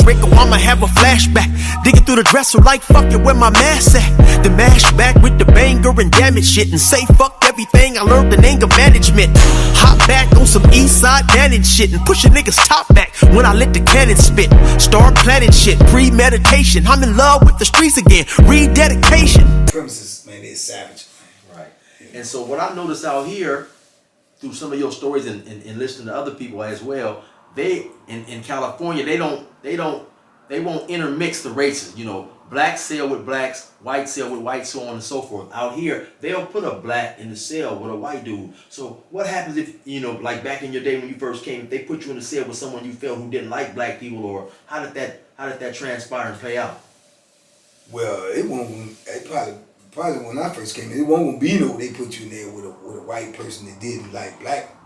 break or I'ma have a flashback. Digging through the dresser like fucking where my mask at. The mash back with the banger and damage shit. And say fuck everything I learned in anger management. Hop back on some east side banning shit. And push a nigga's top back when I let the cannon spit. Start planning shit, premeditation. I'm in love with the streets again, rededication. Premises, man, they're savage. Right. And so what I noticed out here, through some of your stories and listening to other people as well, they in California they won't intermix the races. You know, blacks sell with blacks, whites sell with whites, so on and so forth. Out here, they'll put a black in the cell with a white dude. So what happens if, you know, like back in your day when you first came, if they put you in the cell with someone you felt who didn't like black people, or how did that transpire and play out? Well, it probably when I first came in, it won't be no they put you in there with a white person that didn't like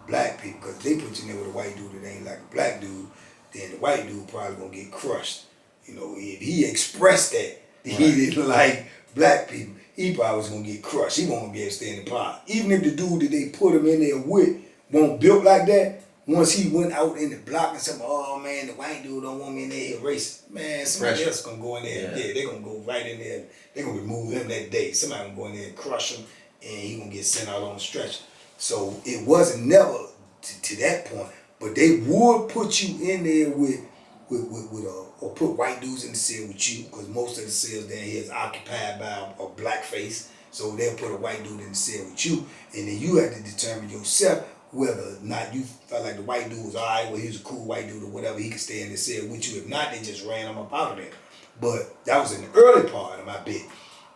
black people, because they put you in there with a white dude that ain't like a black dude, then the white dude probably gonna get crushed. You know, if he expressed that he didn't like black people, he probably was gonna get crushed. He won't be able to stay in the pod. Even if the dude that they put him in there with won't built like that, once he went out in the block and said, oh man, the white dude don't want me in there, he racist. Man, somebody else gonna go in there. Yeah, they're gonna go right in there. They're gonna remove him that day. Somebody gonna go in there and crush him, and he gonna get sent out on the stretcher. So it wasn't never to that point, but they would put you in there with or put white dudes in the cell with you, because most of the cells down here is occupied by a black face. So they'll put a white dude in the cell with you, and then you have to determine yourself whether or not you felt like the white dude was all right, well, he was a cool white dude or whatever, he could stay in the cell with you. If not, they just ran him up out of there. But that was in the early part of my bit.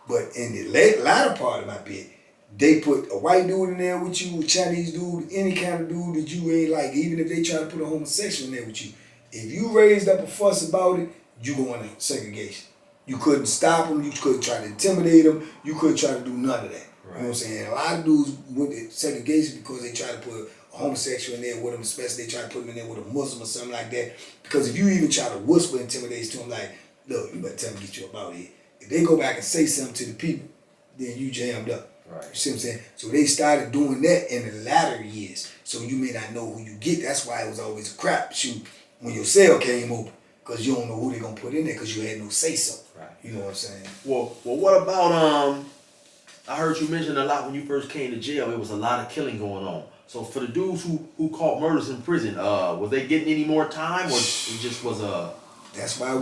But in the latter part of my bit, they put a white dude in there with you, a Chinese dude, any kind of dude that you ain't like, even if they try to put a homosexual in there with you. If you raised up a fuss about it, you go into segregation. You couldn't stop them, you couldn't try to intimidate them, you couldn't try to do none of that. Right. You know what I'm saying? A lot of dudes went to segregation because they try to put a homosexual in there with them, especially they try to put them in there with a Muslim or something like that. Because if you even try to whisper intimidation to them, like, look, you better tell them to get you up out of here. If they go back and say something to the people, then you jammed up. Right. You see what I'm saying? So they started doing that in the latter years. So you may not know who you get. That's why it was always a crap shoot when your cell came open, because you don't know who they're going to put in there because you had no say-so. Right. You know what I'm saying? Well, what about, I heard you mention a lot when you first came to jail, it was a lot of killing going on. So for the dudes who caught murders in prison, was they getting any more time, or it just was a... That's why it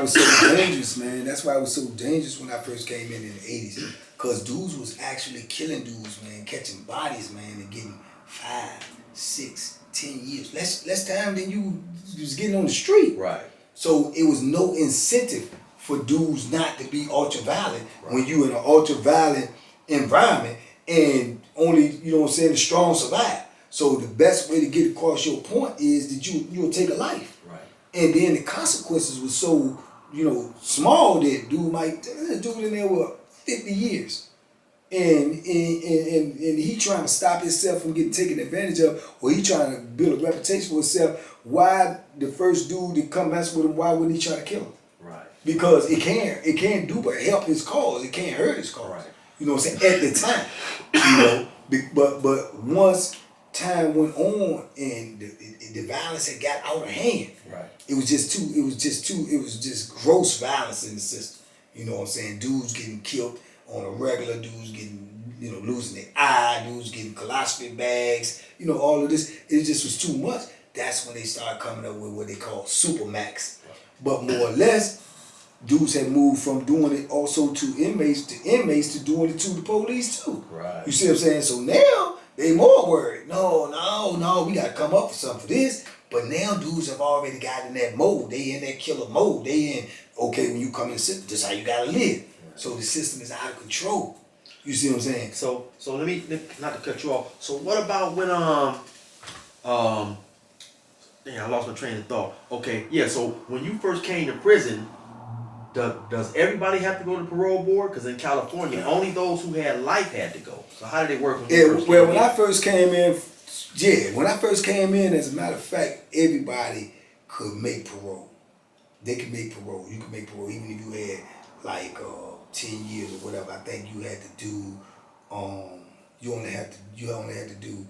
was so dangerous, man. That's why it was so dangerous when I first came in the 80s. Because dudes was actually killing dudes, man, catching bodies, man, and getting 5, 6, 10 years. Less time than you was getting on the street. Right. So it was no incentive for dudes not to be ultra-violent when you in an ultra-violent environment, and only, you know what I'm saying, the strong survive. So the best way to get across your point is that you'll take a life. Right. And then the consequences were so, you know, small that dude in there with 50 years. And he trying to stop himself from getting taken advantage of, or he trying to build a reputation for himself. Why the first dude that come mess with him, why wouldn't he try to kill him? Right. Because it can't do but help his cause. It can't hurt his cause. Right. You know what I'm saying? At the time. You know, but once time went on and the violence had got out of hand. Right. It was just gross violence in the system. You know what I'm saying? Dudes getting killed on a regular, dudes getting, you know, losing their eye, dudes getting colostomy bags, you know, all of this. It just was too much. That's when they started coming up with what they call supermax. But more or less, dudes had moved from doing it also to inmates to doing it to the police too. Right. You see what I'm saying? So now they more worried. No, we gotta come up with something for this. But now dudes have already got in that mode. They in that killer mode. They in, okay, when you come in the system, this is how you gotta live. So the system is out of control. You see what I'm saying? So let me not to cut you off. So what about when I lost my train of thought. Okay, yeah. So when you first came to prison, does everybody have to go to the parole board? Because in California, only those who had life had to go. So how did it work? When I first came in, as a matter of fact, everybody could make parole. They could make parole. You could make parole even if you had like 10 years or whatever. I think you had to do. You only had to do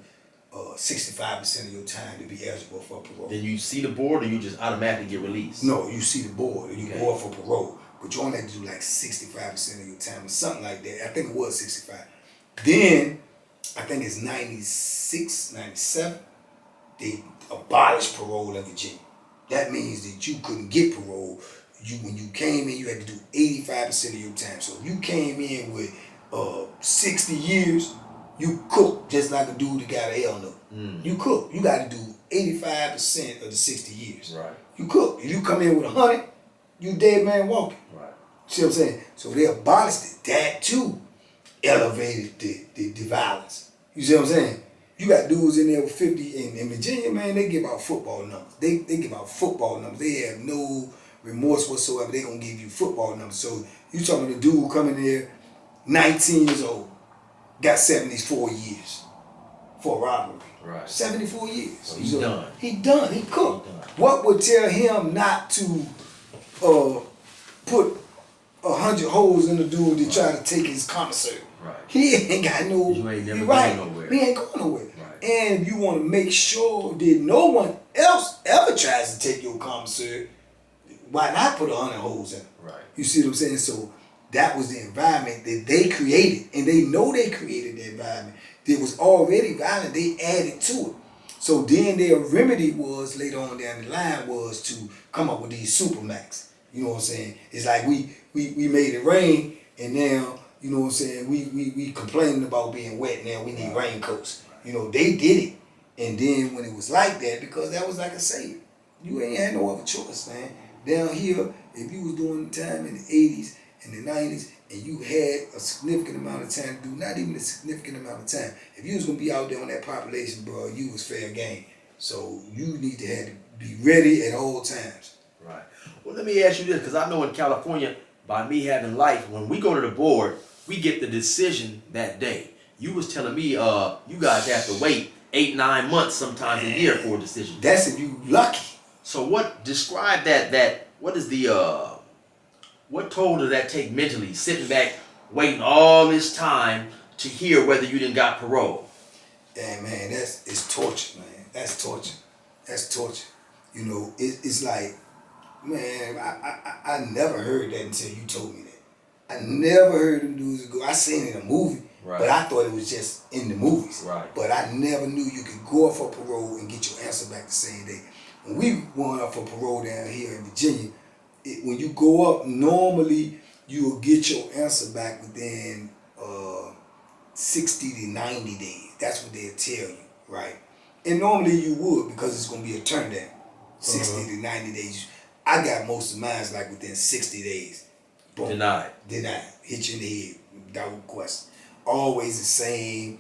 65% of your time to be eligible for parole. Then you see the board, or you just automatically get released? No, you see the board and you go up for parole, but you only have to do like 65% of your time or something like that. I think it was 65. Then, I think it's 96, 97, they abolished parole in Virginia. That means that you couldn't get parole. When you came in, you had to do 85% of your time. So if you came in with 60 years, you cook just like a dude that got a L note. You cook. You got to do 85% of the 60 years. Right. You cook. If you come in with 100, you dead man walking. Right. See what I'm saying? So they abolished it. That too elevated the violence. You see what I'm saying? You got dudes in there with 50. In Virginia, man, they give out football numbers. They give out football numbers. They have no remorse whatsoever. They gonna give you football numbers. So you talking to the dude coming there, 19 years old, got 74 years for robbery. Right. 74 years. So he's done. He done. He cooked. He done. What would tell him not to put 100 holes in the dude to try to take his commissary? Right. He ain't got no. You ain't never right. going nowhere. He ain't going nowhere. Right. And you want to make sure that no one else ever tries to take your commissary. Why not put 100 holes in it? Right. You see what I'm saying? So that was the environment that they created, and they know they created the environment. That was already violent. They added to it. So then their remedy was later on down the line was to come up with these supermax. You know what I'm saying? It's like we made it rain, and now you know what I'm saying. We complaining about being wet. Now we need raincoats. You know they did it, and then when it was like that, because that was like a savior, you ain't had no other choice, man. Down here, if you was doing the time in the 80s and the 90s, and you had a significant amount of time to do, not even a significant amount of time, if you was going to be out there on that population, bro, you was fair game. So you need to have to be ready at all times. Right. Well, let me ask you this, because I know in California, by me having life, when we go to the board, we get the decision that day. You was telling me you guys have to wait 8-9 months, sometimes a year for a decision. That's if you lucky. So what, describe that, what is the, what toll does that take mentally, sitting back, waiting all this time to hear whether you didn't got parole? Yeah, man, it's torture, man. That's torture. That's torture. You know, it's like, man, I never heard that until you told me that. I never heard them dudes go. I seen it in a movie, right, but I thought it was just in the movies. Right. But I never knew you could go up for parole and get your answer back the same day. When we went up for parole down here in Virginia, when you go up, normally you will get your answer back within 60 to 90 days. That's what they'll tell you, right? And normally you would, because it's going to be a turn down. 60 to 90 days. I got most of mine like within 60 days. Boom. Denied. Hit you in the head without question. Always the same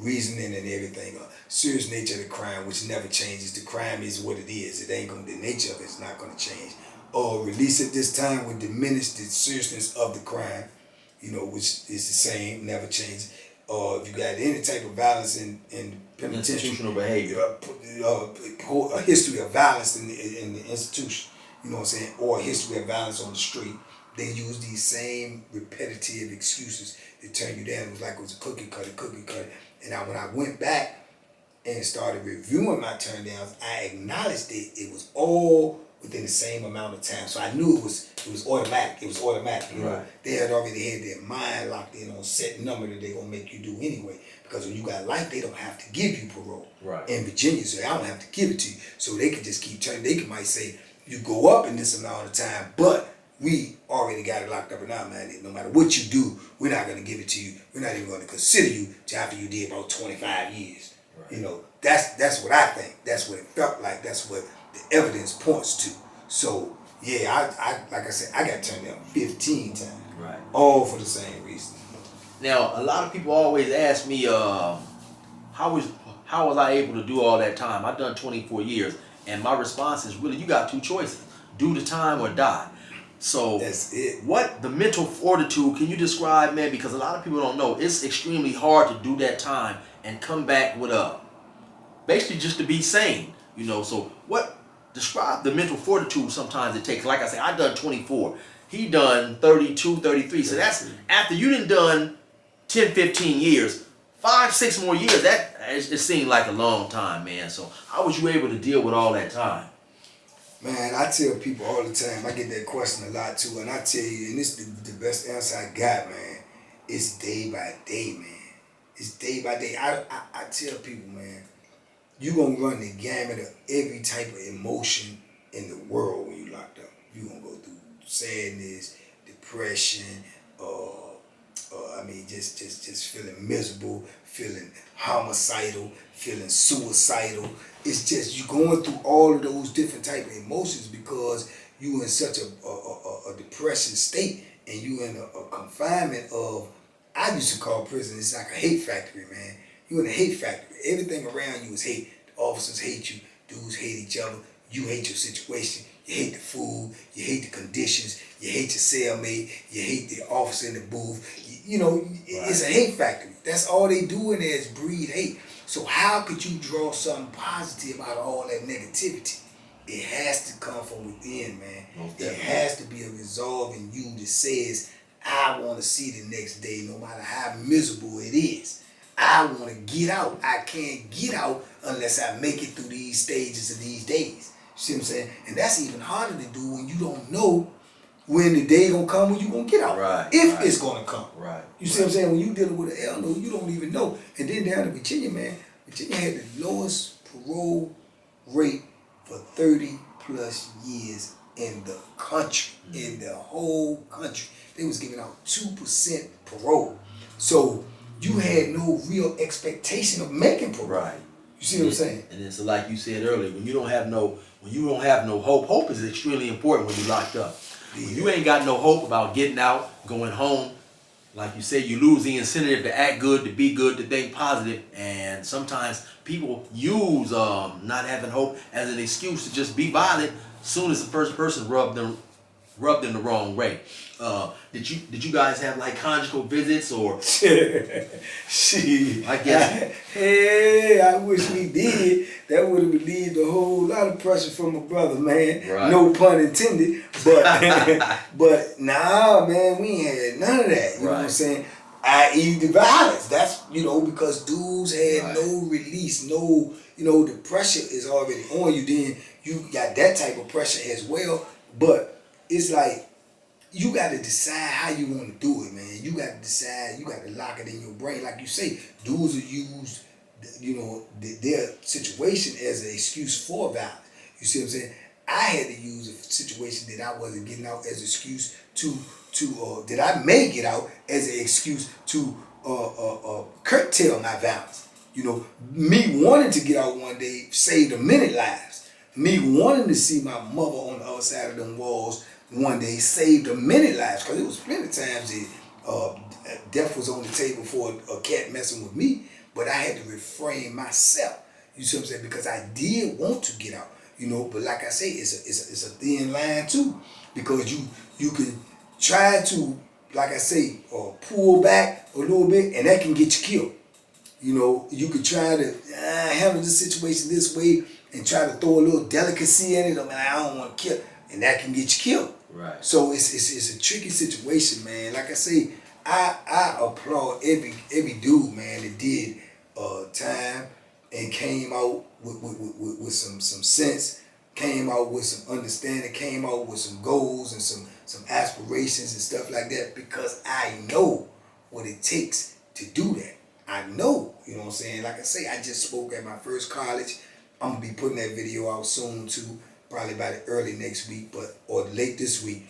reasoning and everything. Serious nature of the crime, which never changes. The crime is what it is. It ain't going to, the nature of it is not going to change. Release at this time would diminish the seriousness of the crime, you know, which is the same, never changes. If you got any type of violence in penitentiary, institutional behavior, a history of violence in the institution, you know what I'm saying, or a history of violence on the street, they use these same repetitive excuses to turn you down. It was like it was a cookie cutter. And when I went back and started reviewing my turn downs, I acknowledged that it was all within the same amount of time. So I knew it was automatic. It was automatic. You know? They had already had their mind locked in on set number that they're gonna make you do anyway. Because when you got life, they don't have to give you parole. Right. In Virginia, so I don't have to give it to you. So they can just keep turning. They might say you go up in this amount of time, but we already got it locked up in our mind. No matter what you do, we're not gonna give it to you. We're not even gonna consider you till after you did about 25 years. Right. You know, that's what I think. That's what it felt like. That's what the evidence points to. So yeah, I like I said, I got turned down 15 times. Right. All for the same reason. Now, a lot of people always ask me, how was I able to do all that time? I've done 24 years, and my response is really, you got two choices: do the time or die. So that's it. What the mental fortitude can you describe, man? Because a lot of people don't know, it's extremely hard to do that time and come back with basically just to be sane, you know. So describe the mental fortitude sometimes it takes. Like I said, I done 24. He done 32, 33. So that's after you done 10, 15 years, 5, 6 more years. That it seemed like a long time, man. So how was you able to deal with all that time? Man, I tell people all the time, I get that question a lot too, and I tell you, and this is the best answer I got, man. It's day by day, man. It's day by day. I tell people, man, you gonna run the gamut of every type of emotion in the world when you locked up. You gonna go through sadness, depression, just feeling miserable, feeling homicidal, feeling suicidal. It's just you going through all of those different type of emotions because you in such a depression state and you in a confinement of, I used to call prison, it's like a hate factory, man. You in a hate factory. Everything around you is hate. The officers hate you. Dudes hate each other. You hate your situation. You hate the food. You hate the conditions. You hate your cellmate. You hate the officer in the booth. You know, it's a hate factory. That's all they do in there is breed hate. So how could you draw something positive out of all that negativity? It has to come from within, man. It has to be a resolve in you that says, I want to see the next day no matter how miserable it is. I want to get out. I can't get out unless I make it through these stages of these days. You see what I'm saying? And that's even harder to do when you don't know when the day gonna come when you gonna get out. Right. If it's gonna come. Right. You see what I'm saying? When you dealing with an elder, you don't even know. And then down in Virginia, man, Virginia had the lowest parole rate for 30 plus years in the country, in the whole country. They was giving out 2% parole. So you had no real expectation of making parole. Right. You see what I'm saying? And then, so like you said earlier, when you don't have no hope, hope is extremely important when you're locked up. Yeah. When you ain't got no hope about getting out, going home, like you say, you lose the incentive to act good, to be good, to think positive, and sometimes people use not having hope as an excuse to just be violent soon as the first person rubbed them the wrong way. Did you guys have like conjugal visits or? Shit. I guess. Hey, I wish we did. That would have relieved a whole lot of pressure from my brother, man. Right. No pun intended. But but nah, man, we ain't had none of that. You know what I'm saying? I.e. the violence. That's, because dudes had no release, no, the pressure is already on you. Then you got that type of pressure as well. But it's like, you got to decide how you want to do it, man. You got to decide. You got to lock it in your brain. Like you say, dudes will use, their situation as an excuse for violence. You see what I'm saying? I had to use a situation that I wasn't getting out as an excuse that I may get out as an excuse to curtail my violence. Me wanting to get out one day saved a many lives. Me wanting to see my mother on the other side of them walls one day saved a many lives, because it was plenty of times that death was on the table for a cat messing with me, but I had to refrain myself. You see what I'm saying? Because I did want to get out, but like I say, it's a thin line too, because you can try to, like I say, pull back a little bit, and that can get you killed. You could try to handle the situation this way and try to throw a little delicacy in it. I don't want to kill, and that can get you killed. Right. So it's a tricky situation, man. Like I say, I applaud every dude, man, that did time and came out with some sense, came out with some understanding, came out with some goals and some aspirations and stuff like that, because I know what it takes to do that. I know, you know what I'm saying? Like I say, I just spoke at my first college. I'm gonna be putting that video out soon too, probably by the early next week, or late this week.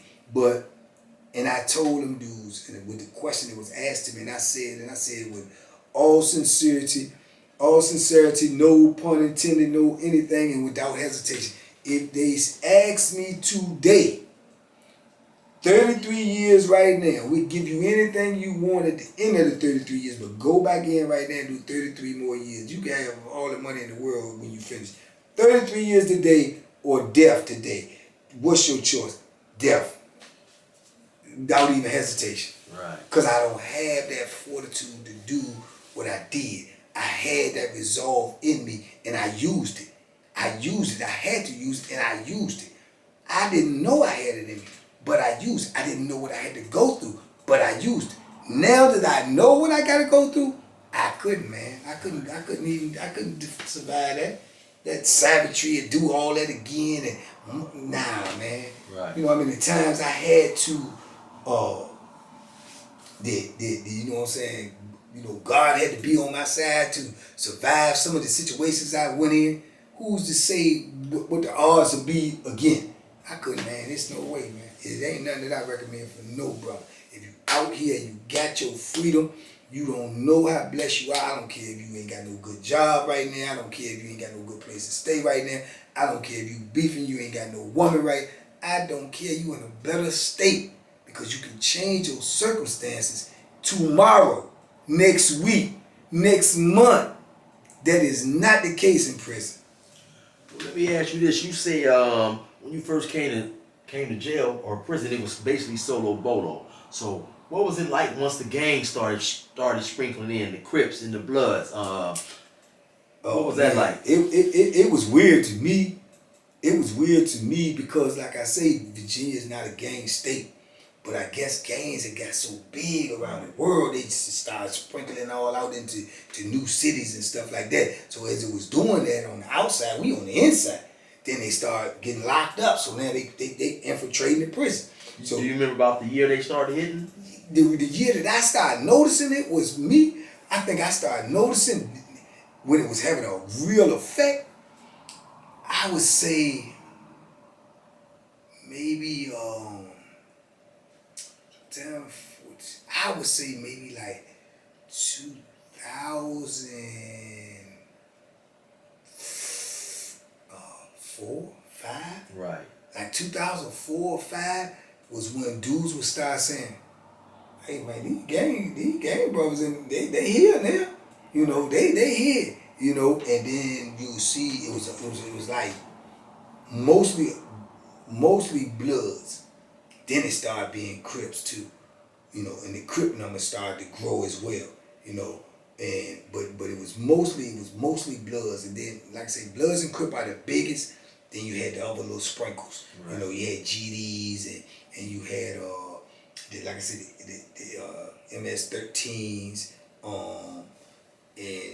And I told them dudes, and with the question that was asked to me, and I said with all sincerity, no pun intended, no anything, and without hesitation, if they ask me today, 33 years right now, we give you anything you want at the end of the 33 years, but go back in right now and do 33 more years. You can have all the money in the world when you finish. 33 years today or death today. What's your choice? Death. Without even hesitation. Right. Because I don't have that fortitude to do what I did. I had that resolve in me, and I used it. I had to use it, and I used it. I didn't know I had it in me, but I used it. I didn't know what I had to go through, but I used it. Now that I know what I got to go through, I couldn't, man. I couldn't survive that. That savagery and do all that again and nah, man. Right. You know, I mean, the times I had to, you know what I'm saying? You know, God had to be on my side to survive some of the situations I went in. Who's to say what the odds will be again? I couldn't, man. There's no way, man. It ain't nothing that I recommend for no brother. If you out here, you got your freedom. You don't know how blessed you are. I don't care if you ain't got no good job right now. I don't care if you ain't got no good place to stay right now. I don't care if you beefing, you ain't got no woman right. I don't care. You in a better state because you can change your circumstances tomorrow, next week, next month. That is not the case in prison. Well, let me ask you this. You say when you first came to jail or prison, it was basically solo bolo. So what was it like once the gang started sprinkling in, the Crips and the Bloods? What was that like? It was weird to me. It was weird to me because, like I say, Virginia is not a gang state. But I guess gangs have got so big around the world, they just started sprinkling all out into new cities and stuff like that. So as it was doing that on the outside, we on the inside. Then they start getting locked up. So now they infiltrating the prison. So do you remember about the year they started hitting? The year that I started noticing it was me. I think I started noticing when it was having a real effect. I would say maybe I would say maybe like 2004, 5. Right. Like 2004 or 5 was when dudes would start saying, "Hey man, these gang brothers, and they here now. You know, they here. You know." And then you see it was like mostly Bloods. Then it started being Crips too. You know, and the Crip numbers started to grow as well. You know, and but it was mostly Bloods, and then like I say, Bloods and Crip are the biggest. Then you had the other little sprinkles. Right. You know, you had GDs and you had like I said, the MS-13s, and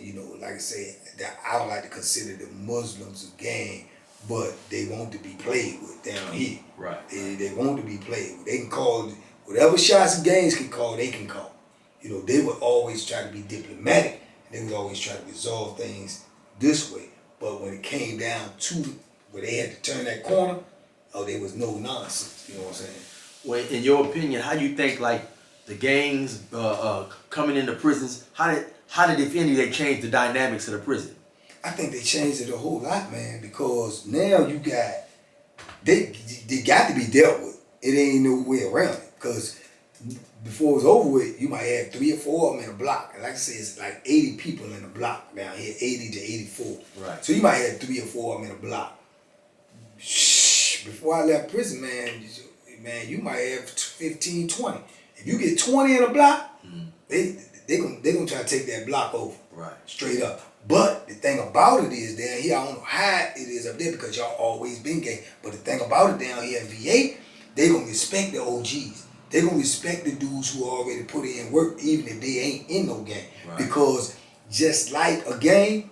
you know, like I say, that I don't like to consider the Muslims a gang, but they want to be played with down here. Right. They want to be played with. They can call whatever shots gangs can call, they can call. You know, they would always try to be diplomatic. They would always try to resolve things this way. But when it came down to where they had to turn that corner, there was no nonsense. You know what I'm saying? Well, in your opinion, how do you think like the gangs coming into prisons, how did if any they change the dynamics of the prison? I think they changed it a whole lot, man, because now you got they got to be dealt with. It ain't no way around it. Because before it was over with, you might have 3 or 4 of them in a block. And like I say, it's like 80 people in a block down here, 80 to 84. Right. So you might have 3 or 4 of them in a block. Before I left prison, man, you might have 15, 20. If you get 20 in a block, they gonna try to take that block over. Right. Straight up. But the thing about it is down here, I don't know how it is up there because y'all always been gay. But the thing about it down here in VA, they gonna respect the OGs. They gonna respect the dudes who already put in work, even if they ain't in no gang. Right. Because just like a gang,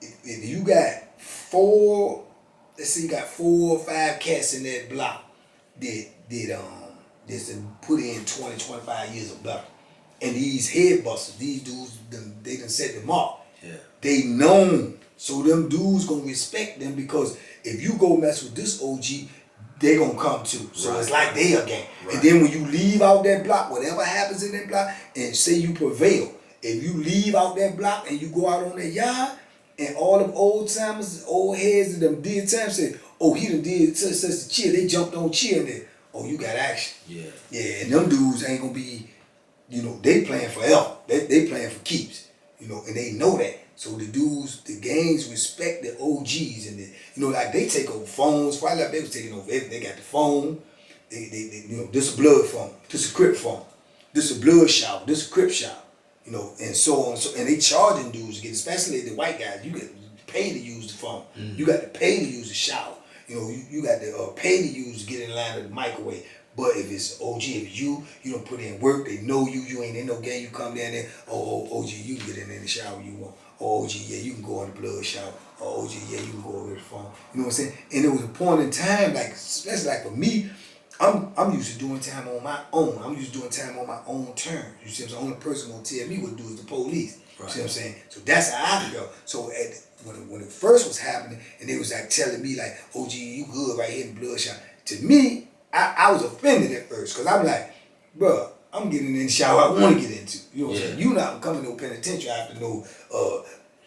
if you got 4, let's say you got 4 or 5 cats in that block that's put in 20, 25 years of block. And these head busters, these dudes, they done set them up. Yeah. They known. So them dudes gonna respect them because if you go mess with this OG, they gonna come too. So right. It's like they a gang. Right. And then when you leave out that block, whatever happens in that block, and say you prevail, if you leave out that block and you go out on that yard, and all them old timers, old heads that them did time say, "Oh, he done did such a cheer." They jumped on cheer and then, "Oh, you got action." Yeah. Yeah, and them dudes ain't gonna be, you know, they playing forever. They playing for keeps, you know, and they know that. So the dudes, the gangs respect the OGs, and you know, like they take over phones. Probably like they was taking over everything. They got the phone. They you know, this a blood phone, this a Crip phone, this a blood shout, this a Crip shout, you know, and so on. So and they charging dudes to get, especially the white guys. You got to pay to use the phone. Mm-hmm. You got to pay to use the shower. You know, you got to pay to use to get in line with the microwave. But if it's OG, if you don't put in work, they know you ain't in no game, you come down there, OG, you can get in there the shower you want. Oh, OG, yeah, you can go in the blood shower. Oh, OG, yeah, you can go over the phone. You know what I'm saying? And there was a point in time, like, especially like for me, I'm used to doing time on my own. I'm used to doing time on my own terms. You see what I'm saying? The only person gonna tell me what to do is the police. Right. You see what I'm saying? So that's how I feel. So when it first was happening, and they was like telling me like, OG, you good right here in the blood shower. To me, I was offended at first, because I'm like, bro, I'm getting in the shower I want to get into. You know what I'm saying? You not coming to no penitentiary after no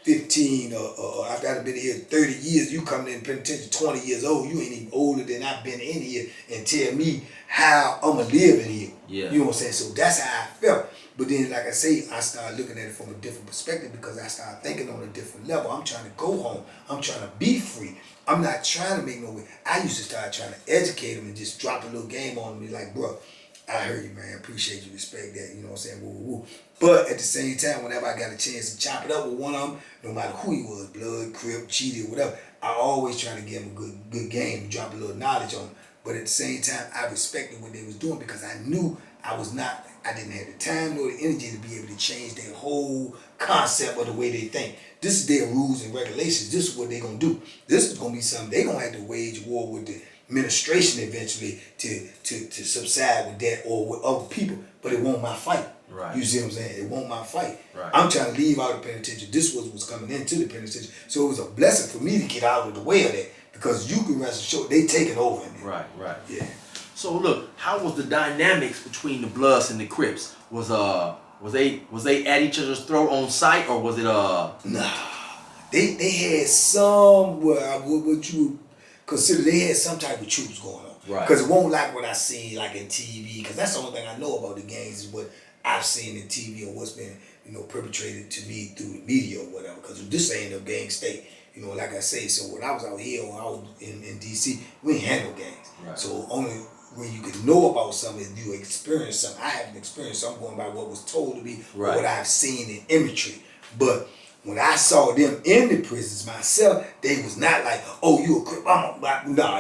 15 or after I've been here 30 years, you coming in the penitentiary 20 years old, you ain't even older than I've been in here, and tell me how I'm going to live in here. Yeah. You know what I'm saying? So that's how I felt. But then, like I say, I started looking at it from a different perspective, because I started thinking on a different level. I'm trying to go home. I'm trying to be free. I'm not trying to make no way. I used to start trying to educate them and just drop a little game on me like, bro, I heard you, man. Appreciate you, respect that. You know what I'm saying? Woo, woo, woo. But at the same time, whenever I got a chance to chop it up with one of them, no matter who he was, blood, crip, cheated, whatever, I always try to give him a good game, drop a little knowledge on him. But at the same time, I respected what they was doing, because I knew I didn't have the time nor the energy to be able to change their whole concept of the way they think. This is their rules and regulations. This is what they're going to do. This is going to be something they're going to have to wage war with the administration eventually to subside with that, or with other people. But it won't my fight. Right. You see what I'm saying? It won't my fight. Right. I'm trying to leave out the penitentiary. This was coming into the penitentiary. So it was a blessing for me to get out of the way of that, because you can rest assured they taking over in there. Right. Yeah. So look, how was the dynamics between the Bloods and the Crips? Was they at each other's throat on sight, or was it Nah. They had some what you would consider, they had some type of troops going on. Right. Because it won't like what I seen like in TV, because that's the only thing I know about the gangs is what I've seen in TV or what's been, perpetrated to me through the media or whatever, because this ain't no gang state. Like I say, so when I was out here or I was in DC, we ain't had no gangs. Right. So only when you can know about something, you experience something. I haven't experienced something, going by what was told to me, or what I've seen in imagery. But when I saw them in the prisons myself, they was not like, oh, you a Crip, nah,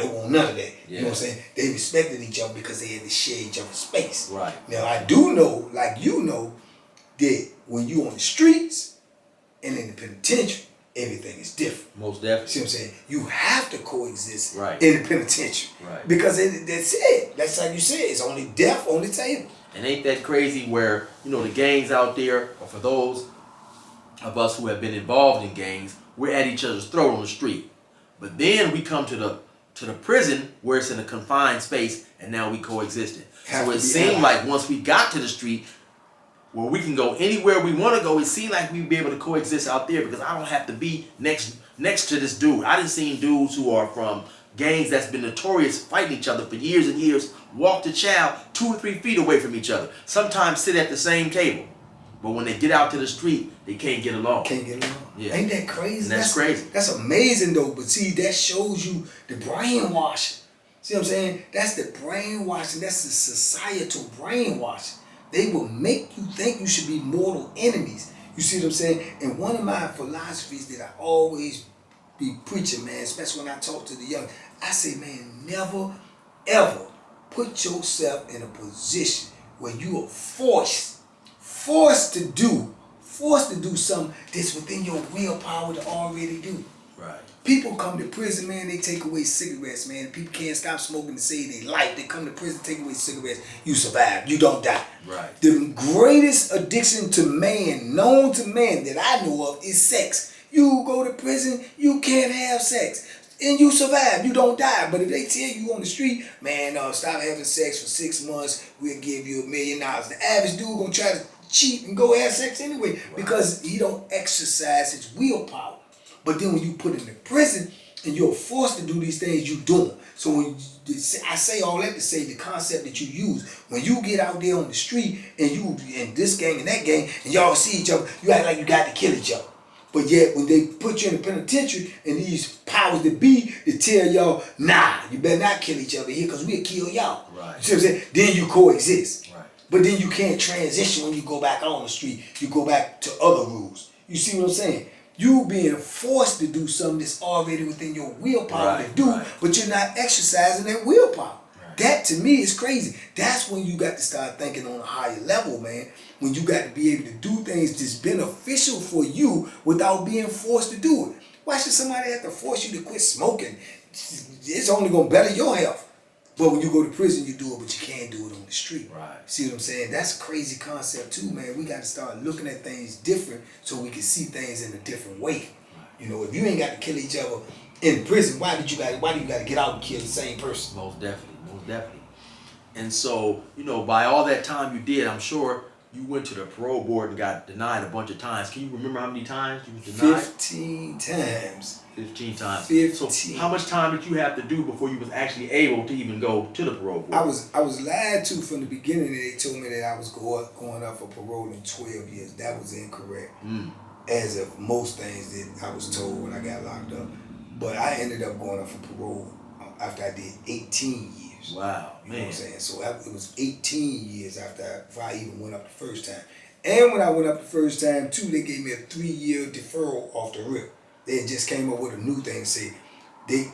it wasn't none of that. Yeah. You know what I'm saying? They respected each other because they had to share each other's space. Right. Now, I do know, like that when you on the streets and in the penitentiary, everything is different. Most definitely. See what I'm saying? You have to coexist in the penitentiary. Right. Because that's it. That's like you said. It's only death on the table. And ain't that crazy where, the gangs out there, or for those of us who have been involved in gangs, we're at each other's throat on the street. But then we come to the prison where it's in a confined space, and now we coexisting. So it seemed like once we got to the street, where we can go anywhere we want to go, it seemed like we'd be able to coexist out there, because I don't have to be next to this dude. I done seen dudes who are from gangs that's been notorious fighting each other for years and years, walk the chow 2 or 3 feet away from each other, sometimes sit at the same table. But when they get out to the street, they can't get along. Yeah. Ain't that crazy? And that's crazy. That's amazing though, but see, that shows you the brainwashing. See what I'm saying? That's the brainwashing. That's the societal brainwashing. They will make you think you should be mortal enemies. You see what I'm saying? And one of my philosophies that I always be preaching, man, especially when I talk to the young, I say, man, never, ever put yourself in a position where you are forced to do something that's within your willpower to already do. Right. People come to prison, man, they take away cigarettes, man. People can't stop smoking to save their life. They come to prison, take away cigarettes. You survive. You don't die. Right. The greatest addiction to man, known to man, that I know of is sex. You go to prison, you can't have sex. And you survive. You don't die. But if they tell you on the street, man, stop having sex for 6 months, we'll give you $1 million. The average dude gonna try to cheat and go have sex anyway, because he don't exercise his willpower. But then when you put in the prison and you're forced to do these things, you do them. So when I say all that to say the concept that you use, when you get out there on the street and you in this gang and that gang and y'all see each other, you act like you got to kill each other. But yet when they put you in the penitentiary and these powers that be, they tell y'all, nah, you better not kill each other here, because we'll kill y'all. Right. You see what I'm saying? Then you coexist. Right. But then you can't transition when you go back on the street. You go back to other rules. You see what I'm saying? You being forced to do something that's already within your willpower to do, but you're not exercising that willpower. Right. That to me is crazy. That's when you got to start thinking on a higher level, man. When you got to be able to do things that's beneficial for you without being forced to do it. Why should somebody have to force you to quit smoking? It's only gonna better your health. But when you go to prison, you do it, but you can't do it on the street. Right. See what I'm saying? That's a crazy concept too, man. We got to start looking at things different so we can see things in a different way. Right. You know, if you ain't got to kill each other in prison, why do you got to get out and kill the same person? Most definitely. And so, you know, by all that time you did, I'm sure you went to the parole board and got denied a bunch of times. Can you remember how many times you were denied? 15 times. 15 times. 15. So how much time did you have to do before you was actually able to even go to the parole board? I was lied to from the beginning. They told me that I was going up for parole in 12 years. That was incorrect. As of most things that I was told when I got locked up. But I ended up going up for parole after I did 18 years. Wow, you know what I'm saying? So it was 18 years after I even went up the first time. And when I went up the first time too, they gave me a 3-year deferral off the rip. They had just came up with a new thing and say they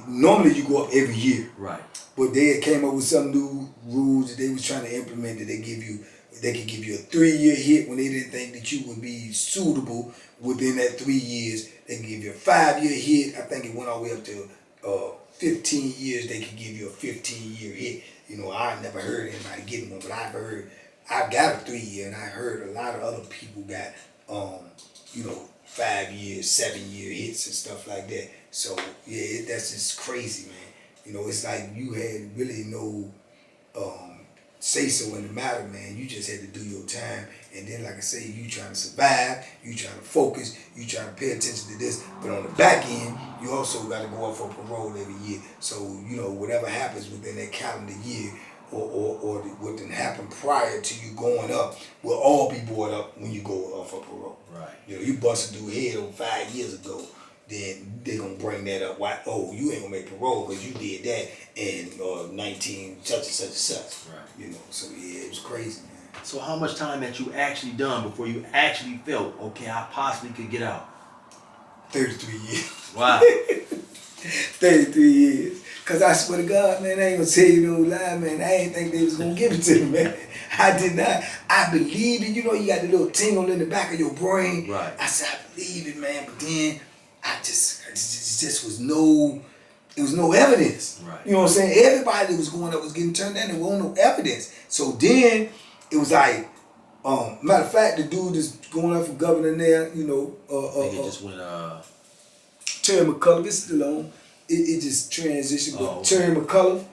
normally you go up every year. Right. But they had came up with some new rules that they was trying to implement that they could give you a 3-year hit when they didn't think that you would be suitable within that 3 years. They could give you a 5-year hit. I think it went all the way up to 15 years. They could give you a 15-year hit. You know, I never heard anybody getting one, but I got a 3-year, and I heard a lot of other people got, 5-year, 7-year hits and stuff like that. So yeah, that's just crazy, man. You know, it's like you had really no say so in the matter, man. You just had to do your time, and then like I say, you trying to survive, you trying to focus, you trying to pay attention to this. But on the back end, you also got to go up for parole every year. So you know, whatever happens within that calendar year, or what didn't happen prior to you going up will all be brought up when you go up for parole. Right. You know, you busted through head over 5 years ago, then they gonna bring that up. Why? Oh, you ain't gonna make parole because you did that in 19 such and such and such. Right. You know, so yeah, it was crazy, man. So how much time had you actually done before you actually felt, okay, I possibly could get out? 33 years. Wow. 33 years. Cause I swear to God, man, I ain't gonna tell you no lie, man. I ain't think they was gonna give it to me, man. I did not. I believed it. You know, you got the little tingle in the back of your brain. Right. I said, I believe it, man. But then it just was no evidence. Right. You know what I'm saying? Everybody that was going up was getting turned down. There wasn't no evidence. So then it was like, matter of fact, the dude that's going up for governor there, you know, I think it just went Terry McCullough is still on. It just transitioned. But okay. Terry McCullough,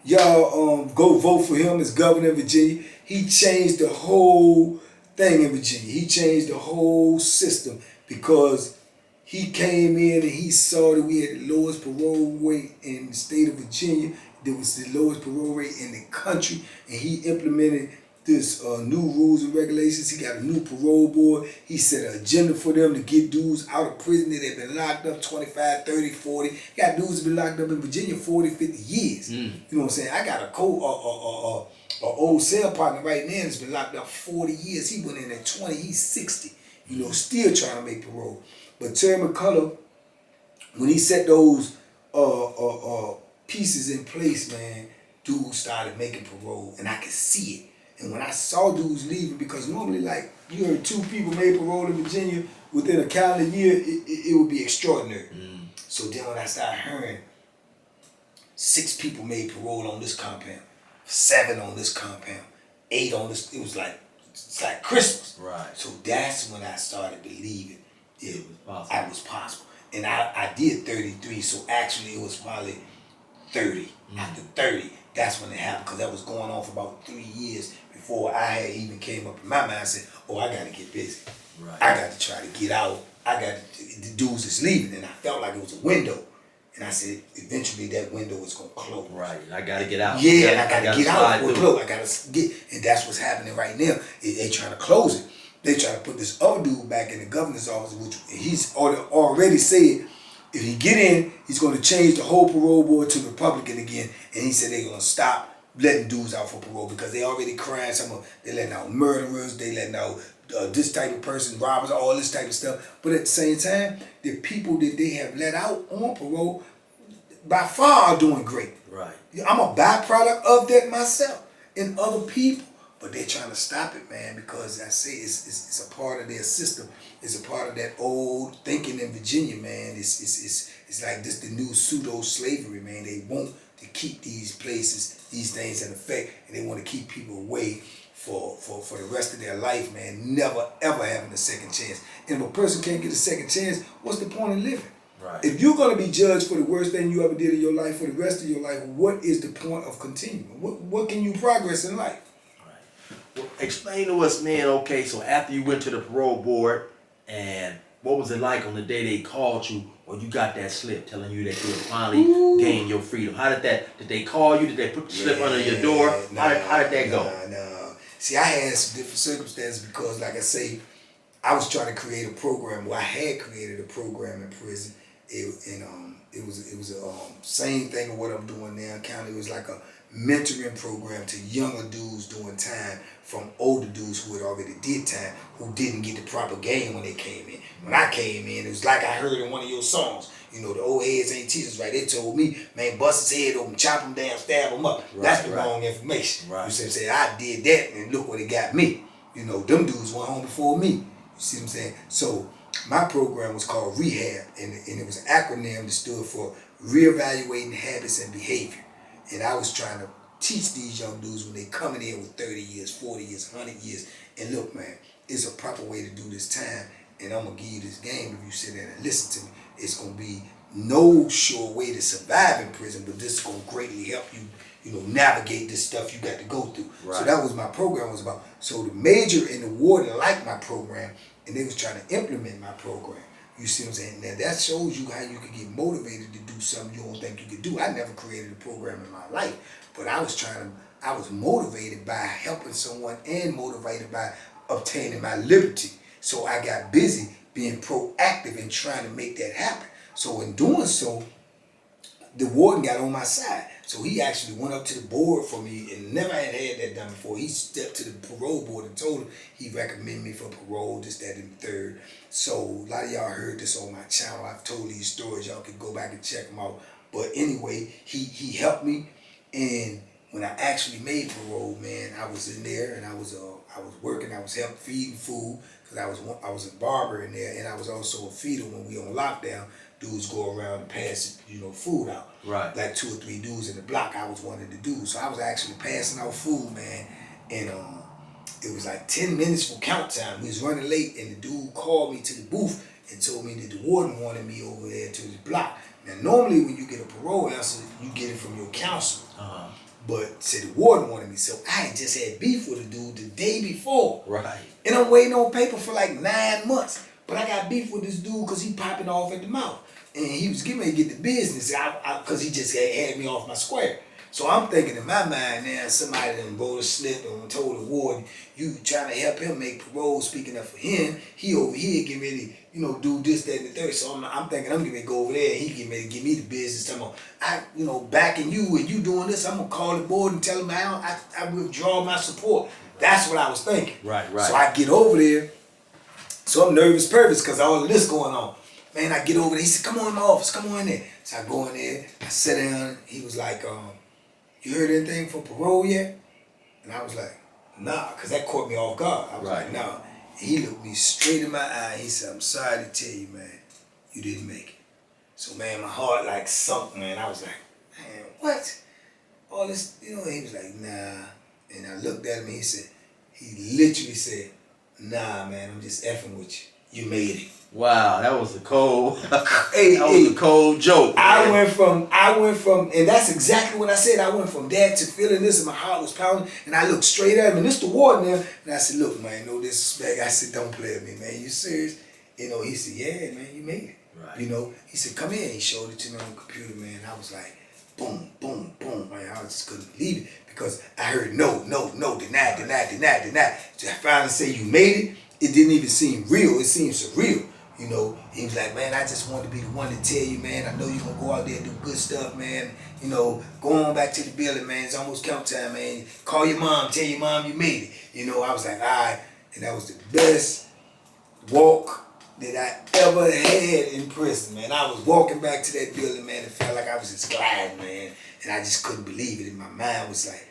y'all go vote for him as governor of Virginia. He changed the whole thing in Virginia. He changed the whole system because he came in and he saw that we had the lowest parole rate in the state of Virginia. There was the lowest parole rate in the country, and he implemented this new rules and regulations. He got a new parole board. He set an agenda for them to get dudes out of prison that had been locked up 25, 30, 40. He got dudes that been locked up in Virginia 40, 50 years. You know what I'm saying? I got a old cell partner right now that's been locked up 40 years. He went in at 20, he's 60. You know, still trying to make parole. But Terry McCullough, when he set those pieces in place, man, dudes started making parole, and I could see it. And when I saw dudes leaving, because normally, like, you heard 2 people made parole in Virginia within a calendar year, it would be extraordinary. So then when I started hearing 6 people made parole on this compound, 7 on this compound, 8 on this, it's like Christmas. Right. So that's when I started believing I was possible. And I did 33, so actually it was probably 30. After 30, that's when it happened, because that was going on for about 3 years before I had even came up in my mind and said, oh, I got to get busy. Right. I got to try to get out. I got the dudes that's leaving, and I felt like it was a window. And I said, eventually that window is going to close. Right, I got to get out. Yeah, and I got to get out before it close. I got to get, and that's what's happening right now. They trying to close it. They trying to put this other dude back in the governor's office, which he's already said, if he get in, he's going to change the whole parole board to Republican again. And he said they're going to stop letting dudes out for parole because they already crying. They letting out murderers, they letting out this type of person, robbers, all this type of stuff. But at the same time, the people that they have let out on parole by far are doing great. Right. I'm a byproduct of that myself and other people. But they're trying to stop it, man, because I say it's a part of their system. It's a part of that old thinking in Virginia, man. It's like this the new pseudo-slavery, man. They want to keep these places, these things in effect, and they want to keep people away for the rest of their life, man. Never, ever having a second chance. And if a person can't get a second chance, what's the point of living? Right. If you're going to be judged for the worst thing you ever did in your life for the rest of your life, what is the point of continuing? What can you progress in life? Well, explain to us, man, okay, so after you went to the parole board, and what was it like on the day they called you or you got that slip telling you that you had finally gained your freedom? How did they call you? Did they put the slip under your door? How did that go? Nah. See, I had some different circumstances because, like I say, I was trying to create a program. Well, I had created a program in prison. It was a same thing of what I'm doing now. It was like a mentoring program to younger dudes doing time from older dudes who had already did time, who didn't get the proper game when they came in. When I came in, it was like I heard in one of your songs, you know, the old heads ain't teachers, right? They told me, man, bust his head open, chop him down, stab him up. Right, that's the wrong information. Right. You see what I'm saying? I did that and look what it got me. You know, them dudes went home before me. You see what I'm saying? So my program was called Rehab, and it was an acronym that stood for Reevaluating Habits and Behavior. And I was trying to teach these young dudes when they coming in with 30 years, 40 years, 100 years. And look, man, it's a proper way to do this time. And I'm going to give you this game if you sit there and listen to me. It's going to be no sure way to survive in prison, but this is going to greatly help you, you know, navigate this stuff you got to go through. Right. So that was my program was about. So the major and the warden liked my program, and they was trying to implement my program. You see what I'm saying? Now that shows you how you can get motivated to do something you don't think you could do. I never created a program in my life, but I was motivated by helping someone and motivated by obtaining my liberty. So I got busy being proactive and trying to make that happen. So in doing so, the warden got on my side. So he actually went up to the board for me and never had that done before. He stepped to the parole board and told him he recommended me for parole, this, that, and the third. So a lot of y'all heard this on my channel. I've told these stories. Y'all can go back and check them out. But anyway, he helped me. And when I actually made parole, man, I was in there and I was working. I was helping feeding food because I was a barber in there, and I was also a feeder when we on lockdown. Dudes go around and pass, you know, food out. Right. Like 2 or 3 dudes in the block. I was one of the dudes. So I was actually passing out food, man. And it was like 10 minutes for count time. We was running late, and the dude called me to the booth and told me that the warden wanted me over there to the block. Now, normally when you get a parole answer, you get it from your counselor. But said the warden wanted me. So I had just had beef with the dude the day before. Right. And I'm waiting on paper for like 9 months. But I got beef with this dude because he popping off at the mouth. And he was getting ready to get the business because he just had me off my square. So I'm thinking in my mind now, somebody done wrote a slip and told the warden, you trying to help him make parole, speaking up for him. He over here getting ready, you know, do this, that, and the third. So I'm thinking I'm getting ready to go over there and he getting ready to give me the business. You know, backing you and you doing this, I'm going to call the board and tell him I withdraw my support. That's what I was thinking. Right. So I get over there. So I'm nervous because all of this going on. Man, I get over there. He said, come on in my office. Come on in there. So I go in there. I sit down. He was like, you heard anything for parole yet? And I was like, nah, because that caught me off guard. I was like, nah. And he looked me straight in my eye. He said, I'm sorry to tell you, man, you didn't make it. So, man, my heart like sunk, man. I was like, man, what? All this, you know, he was like, nah. And I looked at him and he literally said, nah, man, I'm just effing with you. You made it. Wow, that was a cold, a cold joke. I went from, and that's exactly what I said. I went from that to feeling this, and my heart was pounding. And I looked straight at him, and this the warden there. And I said, look, man, no disrespect. I said, don't play with me, man. You serious? You know, he said, yeah, man, you made it. Right. You know, he said, come here. He showed it to me on the computer, man. I was like, boom, boom, boom, man. I just couldn't believe it because I heard no, deny. So I finally say you made it. It didn't even seem real. It seemed surreal. You know, he was like, man, I just wanted to be the one to tell you, man, I know you're going to go out there and do good stuff, man. You know, go on back to the building, man. It's almost count time, man. Call your mom. Tell your mom you made it. You know, I was like, all right. And that was the best walk that I ever had in prison, man. I was walking back to that building, man. It felt like I was just gliding, man. and I just couldn't believe it. In my mind was like,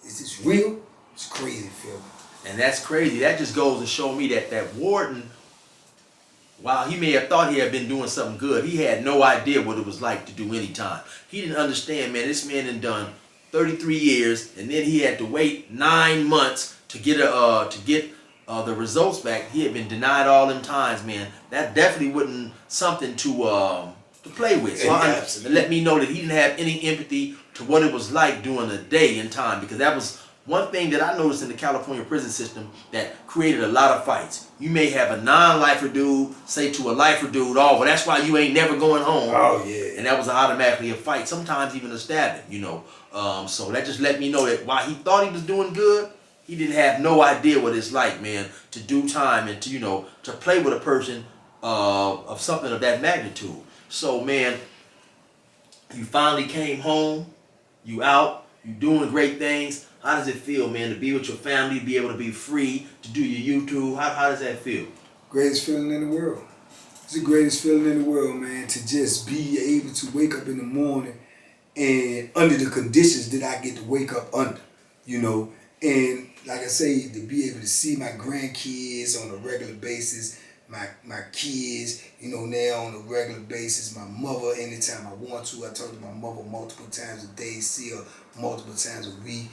is this real? It's crazy feeling. And that's crazy. That just goes to show me that Warden, while he may have thought he had been doing something good, he had no idea what it was like to do any time. He didn't understand, man, this man had done 33 years, and then he had to wait 9 months to get the results back. He had been denied all them times, man. That definitely wasn't something to play with. So let me know that he didn't have any empathy to what it was like during a day in time, because that was one thing that I noticed in the California prison system that created a lot of fights. You may have a non-lifer dude say to a lifer dude, oh, well, that's why you ain't never going home. Oh, yeah. And that was automatically a fight, sometimes even a stabbing, you know. So that just let me know that while he thought he was doing good, he didn't have no idea what it's like, man, to do time and to, you know, to play with a person of something of that magnitude. So, man, you finally came home, you out, you doing great things. How does it feel, man, to be with your family, be able to be free, to do your YouTube? How does that feel? Greatest feeling in the world. It's the greatest feeling in the world, man, to just be able to wake up in the morning and under the conditions that I get to wake up under, you know. And like I say, to be able to see my grandkids on a regular basis, my kids, you know, now on a regular basis, my mother anytime I want to. I talk to my mother multiple times a day, see her multiple times a week.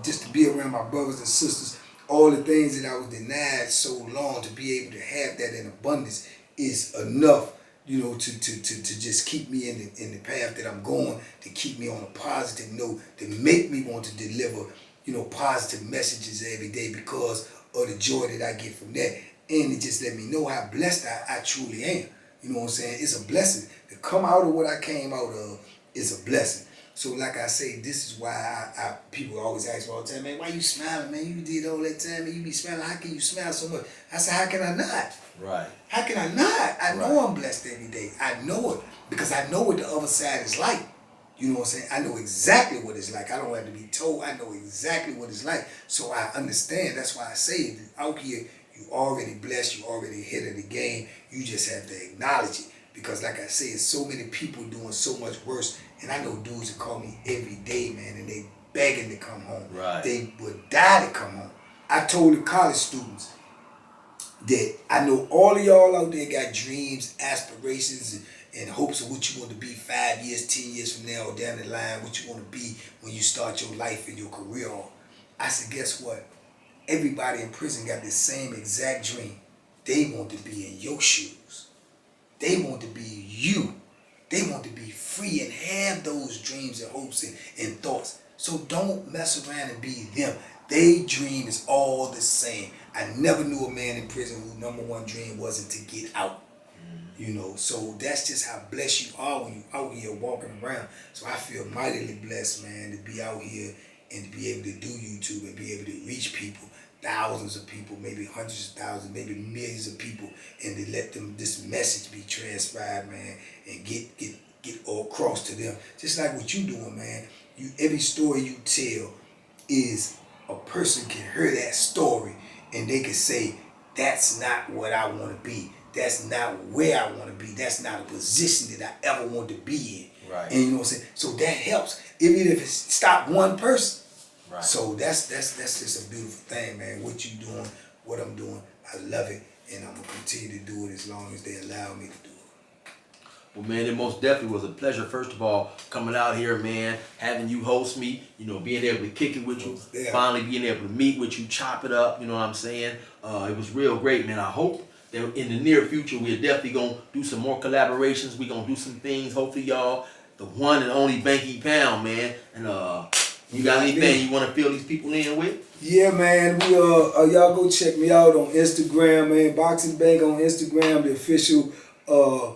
Just to be around my brothers and sisters, all the things that I was denied so long, to be able to have that in abundance is enough, you know, to just keep me in the path that I'm going, to keep me on a positive note, to make me want to deliver, you know, positive messages every day because of the joy that I get from that. And it just let me know how blessed I truly am. You know what I'm saying? It's a blessing. To come out of what I came out of is a blessing. So like I say, this is why people always ask me all the time, man, why you smiling, man? You did all that time and you be smiling. How can you smile so much? I said, how can I not? Right. How can I not? I know I'm blessed every day. I know it because I know what the other side is like. You know what I'm saying? I know exactly what it's like. I don't have to be told. I know exactly what it's like. So I understand. That's why I say out here, you already blessed. You already ahead of the game. You just have to acknowledge it. Because like I say, it's so many people doing so much worse. And I know dudes that call me every day, man, and they begging to come home. Right. They would die to come home. I told the college students that I know all of y'all out there got dreams, aspirations, and hopes of what you want to be 5 years, 10 years from now or down the line, what you want to be when you start your life and your career off. I said, guess what? Everybody in prison got the same exact dream. They want to be in your shoes. They want to be you. They want to be free and have those dreams and hopes and thoughts. So don't mess around and be them. Their dream is all the same. I never knew a man in prison whose number one dream wasn't to get out. You know, so that's just how blessed you are when you out here walking around. So I feel mightily blessed, man, to be out here and to be able to do YouTube and be able to reach people, thousands of people, maybe hundreds of thousands, maybe millions of people, and to let them this message be transcribed, man, and get all across to them. Just like what you doing, man. Every story you tell is a person can hear that story and they can say, that's not what I want to be. That's not where I want to be. That's not a position that I ever want to be in. Right. And you know what I'm saying? So that helps, even if it stopped one person. Right. So that's just a beautiful thing, man. What you doing, what I'm doing, I love it, and I'm gonna continue to do it as long as they allow me to do it. Well, man, it most definitely was a pleasure, first of all, coming out here, man, having you host me, you know, being able to kick it with you, finally being able to meet with you, chop it up, you know what I'm saying? It was real great, man. I hope that in the near future, we're definitely going to do some more collaborations. We're going to do some things, hopefully, y'all, the one and only Banky Pound, man. And you got anything you want to fill these people in with? Yeah, man. We y'all go check me out on Instagram, man. Boxing Bank on Instagram, the official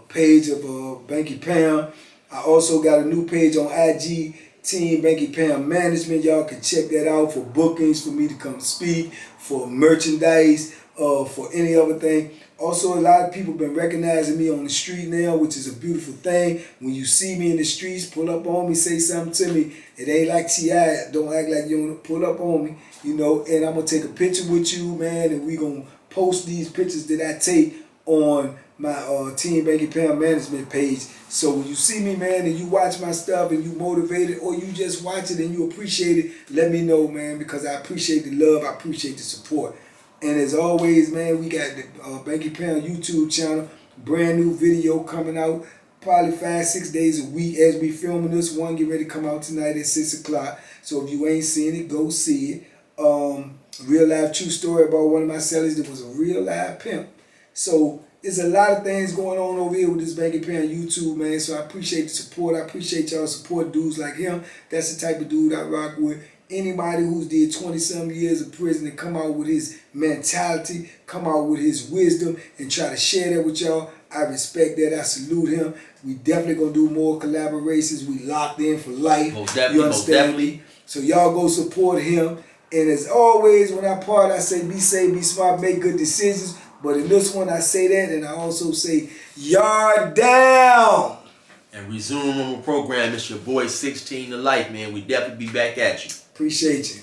page of Banky Pound. I also got a new page on IG, Team Banky Pound Management. Y'all can check that out for bookings, for me to come speak, for merchandise, for any other thing. Also, a lot of people been recognizing me on the street now, which is a beautiful thing. When you see me in the streets, pull up on me, say something to me. It ain't like T.I. Don't act like you don't pull up on me, you know. And I'm going to take a picture with you, man, and we going to post these pictures that I take on my Team Banky Pound Management page. So when you see me, man, and you watch my stuff and you motivated, or you just watch it and you appreciate it, let me know, man, because I appreciate the love, I appreciate the support. And as always, man, we got the Banky Pound YouTube channel, brand new video coming out, probably 5-6 days a week as we filming this one. Get ready to come out tonight at 6 o'clock. So if you ain't seen it, go see it. Real life true story about one of my sellers that was a real live pimp. So there's a lot of things going on over here with this Banky Pound YouTube, man. So I appreciate the support. I appreciate y'all support dudes like him. That's the type of dude I rock with. Anybody who's did 20-some years of prison and come out with his mentality, come out with his wisdom, and try to share that with y'all, I respect that. I salute him. We definitely gonna do more collaborations. We locked in for life. Most definitely, most definitely. So y'all go support him. And as always, when I part, I say be safe, be smart, make good decisions. But in this one, I say that, and I also say, yard down. And resume on the program. It's your boy 16 to Life, man. We definitely be back at you. Appreciate you.